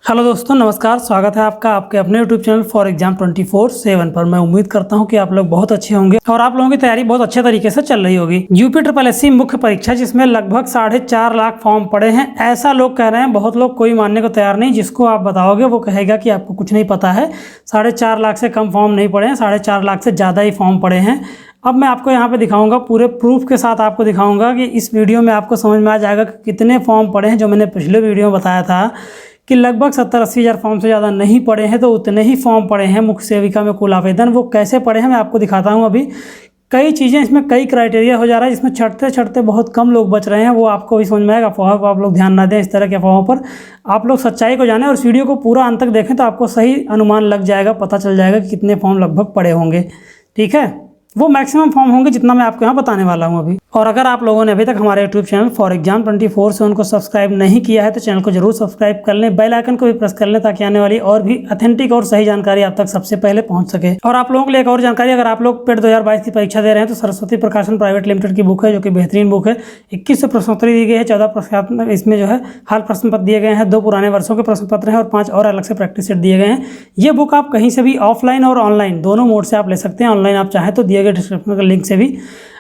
Hello दोस्तों, नमस्कार। स्वागत है आपका आपके अपने यूट्यूब चैनल फॉर एग्जाम 24/7 पर। मैं उम्मीद करता हूं कि आप लोग बहुत अच्छे होंगे और आप लोगों की तैयारी बहुत अच्छे तरीके से चल रही होगी। UPSSC मुख्य परीक्षा जिसमें लगभग 4.5 लाख फॉर्म पड़े हैं, ऐसा लोग कह रहे हैं। बहुत लोग कोई मानने को तैयार नहीं। जिसको आप बताओगे वो कहेगा कि आपको कुछ नहीं पता है। 4.5 लाख से कम फॉर्म नहीं पड़े हैं, 4.5 लाख से ज़्यादा ही फॉर्म पड़े हैं। अब मैं आपको यहाँ पे दिखाऊंगा, पूरे प्रूफ के साथ आपको दिखाऊंगा कि इस वीडियो में आपको समझ में आ जाएगा कि कितने फॉर्म पड़े हैं। जो मैंने पिछले वीडियो में बताया था कि लगभग 70-80 हज़ार फॉर्म से ज़्यादा नहीं पड़े हैं, तो उतने ही फॉर्म पड़े हैं मुख्य सेविका में कुल आवेदन। वो कैसे पड़े हैं मैं आपको दिखाता हूं। अभी कई चीज़ें इसमें, कई क्राइटेरिया हो जा रहा है जिसमें चढ़ते बहुत कम लोग बच रहे हैं। वो आपको भी समझ में आएगा। अफवाह को आप लोग ध्यान ना दें, इस तरह के अफवाहों पर आप लोग सच्चाई को जानें और इस वीडियो को पूरा अंत तक देखें तो आपको सही अनुमान लग जाएगा, पता चल जाएगा कि कितने फॉर्म लगभग पड़े होंगे। ठीक है, वो मैक्सिमम फॉर्म होंगे जितना मैं आपको यहाँ बताने वाला हूँ अभी। और अगर आप लोगों ने अभी तक हमारे यूट्यूब चैनल फॉर एग्जाम 24/7 को सब्सक्राइब नहीं किया है तो चैनल को जरूर सब्सक्राइब कर लें, बेल आइकन को भी प्रेस कर लें ताकि आने वाली और भी ऑथेंटिक और सही जानकारी आप तक सबसे पहले पहुंच सके। और आप लोगों के लिए एक और जानकारी, अगर आप लोग पेट 2022 की परीक्षा दे रहे हैं तो सरस्वती प्रकाशन प्राइवेट लिमिटेड की बुक है जो कि बेहतरीन बुक है। 2100 प्रश्नोत्तरी दी गई है, 14 प्रश्न इसमें जो है हाल प्रश्न पत्र दिए गए हैं, 2 पुराने वर्षों के प्रश्न पत्र हैं और 5 और अलग से प्रैक्टिस सेट दिए गए हैं। ये बुक आप कहीं से भी ऑफलाइन और ऑनलाइन दोनों मोड से आप ले सकते हैं। ऑनलाइन आप चाहें तो दिए गए डिस्क्रिप्शन के लिंक से भी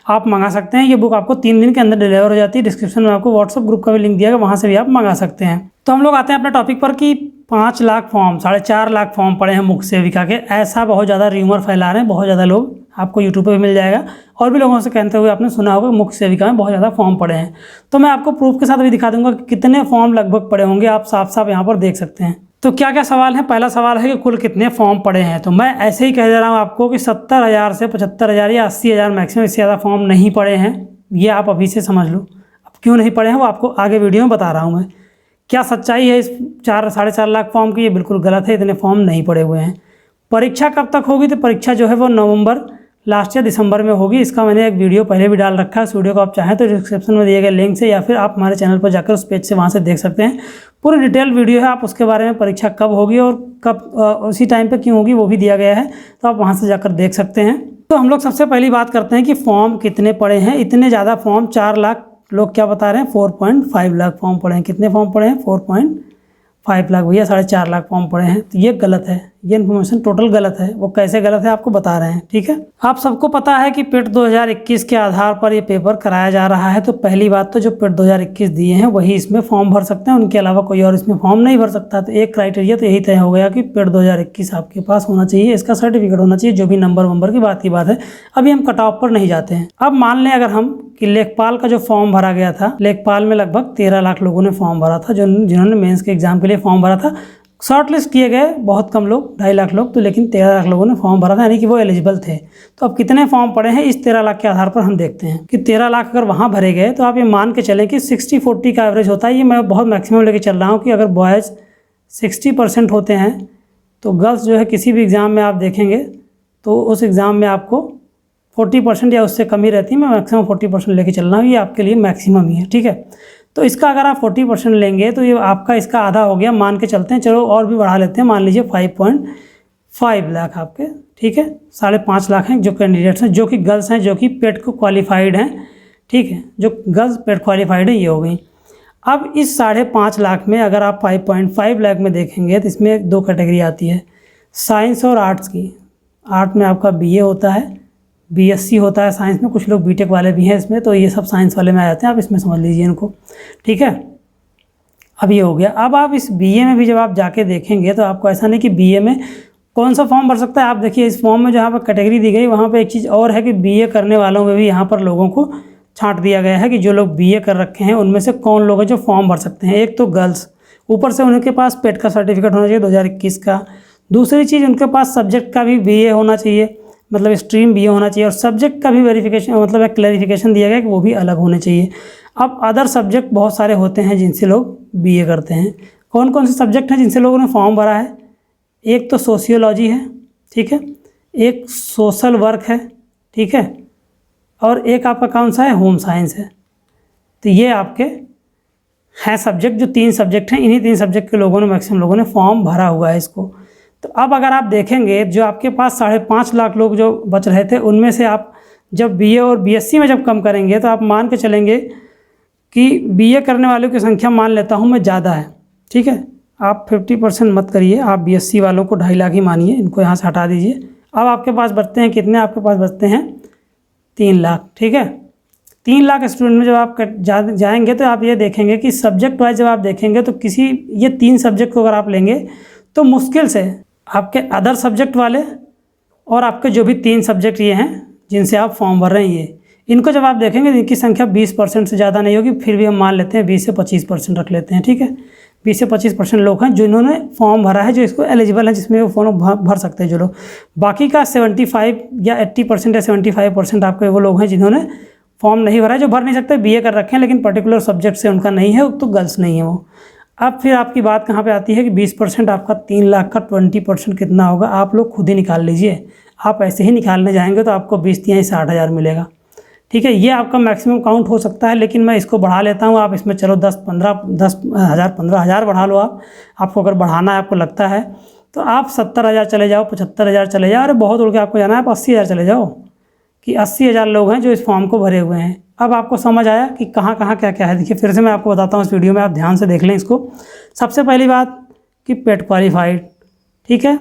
आप मंगा सकते हैं। ये बुक आपको 3 दिन के अंदर डिलीवर हो जाती है। डिस्क्रिप्शन में आपको व्हाट्सएप ग्रुप का भी लिंक दिया गया, वहाँ से भी आप मंगा सकते हैं। तो हम लोग आते हैं अपने टॉपिक पर कि 5 लाख फॉर्म, 4.5 लाख फॉर्म पड़े हैं मुख्य सेविका के। ऐसा बहुत ज़्यादा र्यूमर फैला रहे हैं बहुत ज़्यादा लोग। आपको यूट्यूब पर भी मिल जाएगा और भी लोगों से कहते हुए आपने सुना होगा मुख्य सेविका में बहुत ज़्यादा फॉर्म पड़े हैं। तो मैं आपको प्रूफ के साथ भी दिखा दूंगा कि कितने फॉर्म लगभग पड़े होंगे। आप साफ साफ यहाँ पर देख सकते हैं। तो क्या क्या सवाल है। पहला सवाल है कि कुल कितने फॉर्म पड़े हैं। तो मैं ऐसे ही कह दे रहा हूँ आपको कि 70,000 से 75,000 या 80,000 मैक्सिमम, इससे ज़्यादा फॉर्म नहीं पड़े हैं। ये आप अभी से समझ लो। अब क्यों नहीं पड़े हैं वो आपको आगे वीडियो में बता रहा हूँ मैं। क्या सच्चाई है इस 4-4.5 लाख फॉर्म की, ये बिल्कुल गलत है। इतने फॉर्म नहीं पड़े हुए हैं। परीक्षा कब तक होगी? तो परीक्षा जो है वो नवंबर लास्ट या दिसंबर में होगी। इसका मैंने एक वीडियो पहले भी डाल रखा है। उस वीडियो को आप चाहें तो डिस्क्रिप्शन में दिए गए लिंक से या फिर आप हमारे चैनल पर जाकर उस पेज से वहाँ से देख सकते हैं। पूरी डिटेल वीडियो है। आप उसके बारे में, परीक्षा कब होगी और कब उसी टाइम पे क्यों होगी वो भी दिया गया है, तो आप वहाँ से जाकर देख सकते हैं। तो हम लोग सबसे पहली बात करते हैं कि फॉर्म कितने पड़े हैं। इतने ज़्यादा फॉर्म, 4 लाख लोग क्या बता रहे हैं, 4.5 लाख फॉर्म पड़े हैं। कितने फॉर्म पड़े हैं? 4.5 लाख। भैया 4.5 लाख फॉर्म पड़े हैं, तो ये गलत है। ये इन्फॉर्मेशन टोटल गलत है। वो कैसे गलत है आपको बता रहे हैं। ठीक है, आप सबको पता है कि पेट 2021 के आधार पर ये पेपर कराया जा रहा है। तो पहली बात तो जो पेट 2021 दिए हैं वही इसमें फॉर्म भर सकते हैं, उनके अलावा कोई और इसमें फॉर्म नहीं भर सकता। तो एक क्राइटेरिया तो यही तय हो गया कि पेट 2021 आपके पास होना चाहिए, इसका सर्टिफिकेट होना चाहिए। जो भी नंबर की बात है। अभी हम कट ऑफ पर नहीं जाते हैं। अब मान लें अगर हम कि लेखपाल का जो फॉर्म भरा गया था, लेखपाल में लगभग 13 लाख लोगों ने फॉर्म भरा था, जिन्होंने मेंस के एग्जाम के लिए फॉर्म भरा था। शॉर्ट लिस्ट किए गए बहुत कम लोग, 2.5 लाख लोग, तो लेकिन 13 लाख लोगों ने फॉर्म भरा था, यानी कि वो एलिजिबल थे। तो अब कितने फॉर्म पड़े हैं इस 13 लाख के आधार पर हम देखते हैं कि 13 लाख अगर वहाँ भरे गए तो आप ये मान के चलें कि 60-40 का एवरेज होता है। ये मैं बहुत मैक्सिमम लेके चल रहा हूँ कि अगर बॉयज़ 60% होते हैं तो गर्ल्स जो है किसी भी एग्ज़ाम में आप देखेंगे तो उस एग्ज़ाम में आपको 40% या उससे कम ही रहती है। मैं मैक्सिमम 40% लेके चल रहा हूँ, ये आपके लिए मैक्सिमम ही है। ठीक है, तो इसका अगर आप 40% लेंगे तो ये आपका इसका आधा हो गया। मान के चलते हैं, चलो और भी बढ़ा लेते हैं, मान लीजिए 5.5 लाख आपके। ठीक है, 5.5 लाख हैं जो कैंडिडेट्स हैं, जो कि गर्ल्स हैं, जो कि पेट को क्वालिफाइड हैं। ठीक है, जो गर्ल्स पेट क्वालिफाइड हैं ये हो गई। अब इस 5.5 लाख में अगर आप 5.5 लाख में देखेंगे तो इसमें 2 कैटेगरी आती है, साइंस और आर्ट्स की। आर्ट में आपका BA होता है, BSc होता है साइंस में, कुछ लोग बीटेक वाले भी हैं इसमें, तो ये सब साइंस वाले में आ जाते हैं। आप इसमें समझ लीजिए इनको। ठीक है, अब ये हो गया। अब आप इस BA में भी जब आप जाके देखेंगे तो आपको ऐसा नहीं कि BA में कौन सा फॉर्म भर सकता है। आप देखिए इस फॉर्म में जहाँ पर कैटेगरी दी गई वहाँ पर एक चीज़ और है कि BA करने वालों में भी यहाँ पर लोगों को छांट दिया गया है कि जो लोग BA कर रखे हैं उनमें से कौन लोग हैं जो फॉर्म भर सकते हैं। एक तो गर्ल्स, ऊपर से उनके पास पेट का सर्टिफिकेट होना चाहिए 2021 का। दूसरी चीज़ उनके पास सब्जेक्ट का भी BA होना चाहिए, मतलब स्ट्रीम BA होना चाहिए, और सब्जेक्ट का भी वेरिफिकेशन, मतलब एक क्लैरिफिकेशन दिया गया कि वो भी अलग होने चाहिए। अब अदर सब्जेक्ट बहुत सारे होते हैं जिनसे लोग BA करते हैं। कौन कौन से सब्जेक्ट हैं जिनसे लोगों ने फॉर्म भरा है? एक तो सोशियोलॉजी है, ठीक है, एक सोशल वर्क है, ठीक है, और एक आपका कौन सा है? होम साइंस है। तो ये आपके हैं सब्जेक्ट, जो 3 सब्जेक्ट हैं। इन्हीं 3 सब्जेक्ट के लोगों ने, मैक्सिमम लोगों ने फॉर्म भरा हुआ है इसको। तो अब अगर आप देखेंगे जो आपके पास 5.5 लाख लोग जो बच रहे थे, उनमें से आप जब BA और BSc में जब कम करेंगे तो आप मान के चलेंगे कि BA करने वालों की संख्या मान लेता हूँ मैं ज़्यादा है। ठीक है, आप 50% मत करिए, आप बीएससी वालों को 2.5 लाख ही मानिए, इनको यहाँ से हटा दीजिए। अब आपके पास बचते हैं कितने, आपके पास बचते हैं 3 लाख। ठीक है, 3 लाख स्टूडेंट में जब आप जाएंगे तो आप ये देखेंगे कि सब्जेक्ट वाइज जब आप देखेंगे तो किसी ये 3 सब्जेक्ट को अगर आप लेंगे तो मुश्किल से आपके अदर सब्जेक्ट वाले और आपके जो भी 3 सब्जेक्ट ये हैं जिनसे आप फॉर्म भर रहे हैं, ये इनको जब आप देखेंगे तो इनकी संख्या 20% से ज़्यादा नहीं होगी, फिर भी हम मान लेते हैं 20 से 25% रख लेते हैं। ठीक है, 20 से 25% लोग हैं जिन्होंने फॉर्म भरा है, जो इसको एलिजिबल है, जिसमें वो फॉर्म भर सकते हैं जो लोग। बाकी का 75 या 80% या 75% आपके वो लोग हैं जिन्होंने फॉर्म नहीं भरा है, जो भर नहीं सकते, बीए कर रखे हैं लेकिन पर्टिकुलर सब्जेक्ट से उनका नहीं है, तो गर्ल्स नहीं है वो। अब फिर आपकी बात कहाँ पे आती है कि 20% आपका 3 लाख का 20% कितना होगा, आप लोग खुद ही निकाल लीजिए। आप ऐसे ही निकालने जाएंगे तो आपको 20 × 60 हज़ार मिलेगा। ठीक है, ये आपका मैक्सिमम काउंट हो सकता है, लेकिन मैं इसको बढ़ा लेता हूँ। आप इसमें चलो 10 हज़ार 15 हज़ार बढ़ा लो। आपको अगर बढ़ाना है, आपको लगता है तो आप 70 हज़ार चले जाओ, 75 हज़ार चले जाओ। अरे बहुत उड़ के आपको जाना है, आप 80 हज़ार चले जाओ कि 80 हज़ार लोग हैं जो इस फॉर्म को भरे हुए हैं। अब आपको समझ आया कि कहाँ कहाँ क्या क्या है। देखिए फिर से मैं आपको बताता हूँ इस वीडियो में, आप ध्यान से देख लें इसको। सबसे पहली बात कि पेट क्वालिफाइड, ठीक है,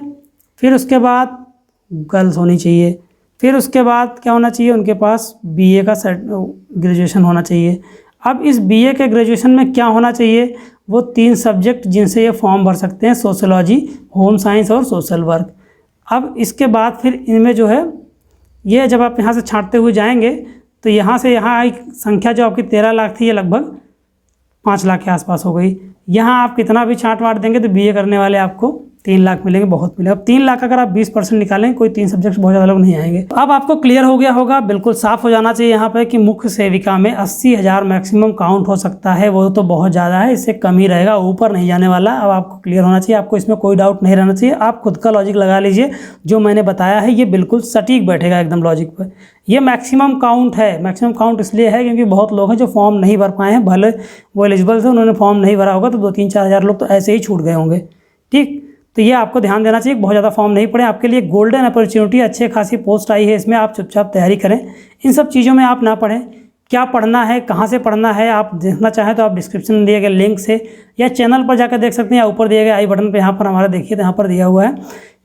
फिर उसके बाद गर्ल्स होनी चाहिए, फिर उसके बाद क्या होना चाहिए, उनके पास बीए का ग्रेजुएशन होना चाहिए। अब इस बीए के ग्रेजुएशन में क्या होना चाहिए, वो 3 सब्जेक्ट जिनसे ये फॉर्म भर सकते हैं, सोशियोलॉजी, होम साइंस और सोशल वर्क। अब इसके बाद फिर इनमें जो है, ये जब आप यहाँ से छांटते हुए जाएंगे तो यहाँ से यहाँ एक संख्या जो आपकी 13 लाख थी, ये लगभग 5 लाख के आसपास हो गई। यहाँ आप कितना भी छांट वाट देंगे तो बीए करने वाले आपको 3 लाख मिलेंगे, बहुत मिलेगा। अब 3 लाख अगर आप 20% निकालें, कोई 3 सब्जेक्ट बहुत ज़्यादा लोग नहीं आएंगे। तो अब आपको क्लियर हो गया होगा, बिल्कुल साफ हो जाना चाहिए यहाँ पे कि मुख्य सेविका में 80 हज़ार मैक्सिमम काउंट हो सकता है। वो तो बहुत ज़्यादा है, इससे कम ही रहेगा, ऊपर नहीं जाने वाला। अब आपको क्लियर होना चाहिए, आपको इसमें कोई डाउट नहीं रहना चाहिए। आप खुद का लॉजिक लगा लीजिए, जो मैंने बताया है ये बिल्कुल सटीक बैठेगा एकदम लॉजिक पर। ये मैक्सिमम काउंट है। मैक्सिमम काउंट इसलिए है क्योंकि बहुत लोग हैं जो फॉर्म नहीं भर पाए हैं, भले वो एलिजिबल थे, उन्होंने फॉर्म नहीं भरा होगा तो 2-3-4 हज़ार लोग तो ऐसे ही छूट गए होंगे। ठीक, तो ये आपको ध्यान देना चाहिए, बहुत ज़्यादा फॉर्म नहीं पड़े। आपके लिए गोल्डन अपॉर्चुनिटी, अच्छी खासी पोस्ट आई है, इसमें आप चुपचाप तैयारी करें। इन सब चीज़ों में आप ना पढ़ें। क्या पढ़ना है, कहाँ से पढ़ना है, आप देखना चाहें तो आप डिस्क्रिप्शन में दिए गए लिंक से या चैनल पर जाकर देख सकते हैं, या ऊपर दिए गए आई बटन पर यहाँ पर हमारा देखिए तो यहाँ पर दिया हुआ है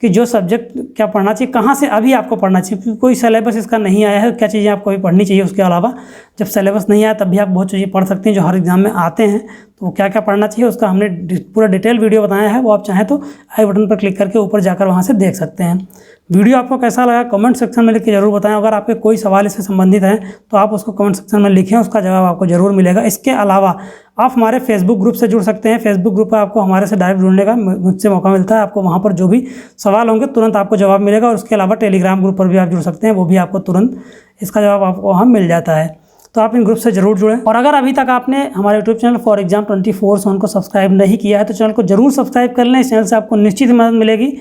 कि जो सब्जेक्ट क्या पढ़ना चाहिए, कहाँ से अभी आपको पढ़ना चाहिए, क्योंकि कोई सिलेबस इसका नहीं आया है, क्या चीज़ें आपको अभी पढ़नी चाहिए। उसके अलावा जब सिलेबस नहीं आया तब भी आप बहुत चीज़ें पढ़ सकते हैं जो हर एग्जाम में आते हैं, तो वो क्या क्या पढ़ना चाहिए उसका हमने पूरा डिटेल वीडियो बताया है। वो आप चाहें तो आई बटन पर क्लिक करके ऊपर जाकर वहाँ से देख सकते हैं। वीडियो आपको कैसा लगा कमेंट सेक्शन में लिख के जरूर बताएं। अगर आपके कोई सवाल इससे संबंधित है तो आप उसको कमेंट सेक्शन में लिखें, उसका जवाब आपको जरूर मिलेगा। इसके अलावा आप हमारे फेसबुक ग्रुप से जुड़ सकते हैं। फेसबुक ग्रुप पर आपको हमारे से डायरेक्ट जुड़ने का मुझसे मौका मिलता है। आपको वहाँ पर जो भी सवाल होंगे तुरंत आपको जवाब मिलेगा, और उसके अलावा टेलीग्राम ग्रुप पर भी आप जुड़ सकते हैं, वो भी आपको तुरंत इसका जवाब आपको वहाँ मिल जाता है। तो आप इन ग्रुप से जरूर जुड़ें। और अगर अभी तक आपने हमारे यूट्यूब चैनल फॉर एग्जाम 24/7 को सब्सक्राइब नहीं किया है तो चैनल को जरूर सब्सक्राइब कर लें। इस चैनल से आपको निश्चित मदद मिलेगी।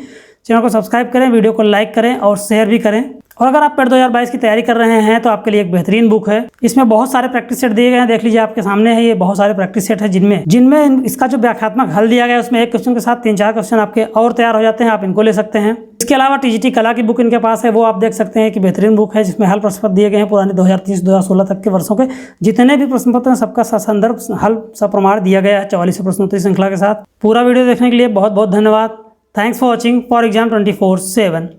चैनल को सब्सक्राइब करें, वीडियो को लाइक करें और शेयर भी करें। और अगर आप पेट 2022 की तैयारी कर रहे हैं तो आपके लिए एक बेहतरीन बुक है। इसमें बहुत सारे प्रैक्टिस सेट दिए गए हैं, देख लीजिए आपके सामने है। ये बहुत सारे प्रैक्टिस सेट है जिनमें इसका जो व्याख्यात्मक हल दिया गया है उसमें एक क्वेश्चन के साथ 3-4 क्वेश्चन आपके और तैयार हो जाते हैं, आप इनको ले सकते हैं। इसके अलावा टीजीटी कला की बुक इनके पास है, वो आप देख सकते हैं कि बेहतरीन बुक है, जिसमें हल प्रश्न पत्र दिए गए हैं पुराने 2003 से 2016 तक के वर्षों के जितने भी प्रश्न पत्र हैं सबका संदर्भ हल सप्रमाण दिया गया है 44 प्रश्नोत्तरी श्रृंखला के साथ। पूरा वीडियो देखने के लिए बहुत बहुत धन्यवाद। Thanks for watching for exam 24/7।